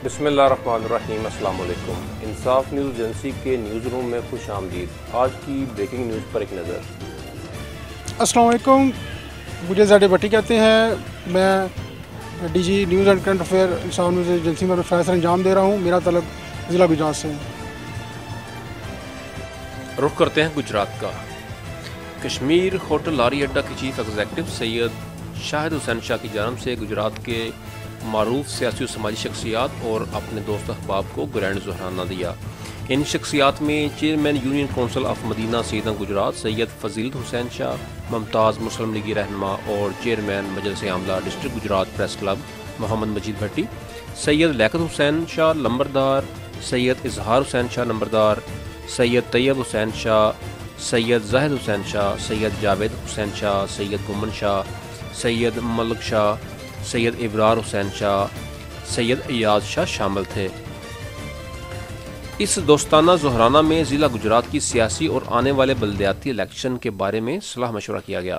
बिस्मिल्लाहिर्रहमानिर्रहीम। अस्सलाम वालेकुम। इंसाफ न्यूज़ एजेंसी के न्यूज़ रूम में खुश आमदीद। आज की ब्रेकिंग न्यूज़ पर एक नज़र। अस्सलाम वालेकुम। मुझे ज़ाडे भट्टी कहते हैं। मैं DG news and current affair Insaf news agency में फ़ैसला अंजाम दे रहा हूँ। मेरा तलब ज़िला गुजरात से है। रुख करते हैं गुजरात का। कश्मीर होटल लारी अड्डा के चीफ एग्जीक्यूटिव सैयद शाहिद हुसैन शाह की जानब से गुजरात के मारूफ सियासी और समाजी शख्सियात और अपने दोस्त अहबाब को ग्रैंड ज़ोहराना दिया। इन शख्सियात में chairman union council of Madina Saida Gujrat Syed Fazilat Hussain Shah, Mumtaz मुस्लिम लीगी रहनुमा और चेयरमैन मजलिस आमला district Gujrat press club Mohammad Majeed Bhatti, Syed Liaquat Hussain Shah लंबरदार, सैयद इजहार हुसैन शाह नंबरदार, सैयद तैयब हुसैन शाह, सैयद जाहिद हुसैन शाह, सैयद जावेद हुसैन शाह, सैयद गुमन शाह, सैयद मलक शाह, सैयद इब्रार हुसैन शाह, सैयद अयाज शाह शामिल थे। इस दोस्ताना ज़ोहराना में ज़िला गुजरात की सियासी और आने वाले बल्दियाती इलेक्शन के बारे में सलाह मशवरा किया गया।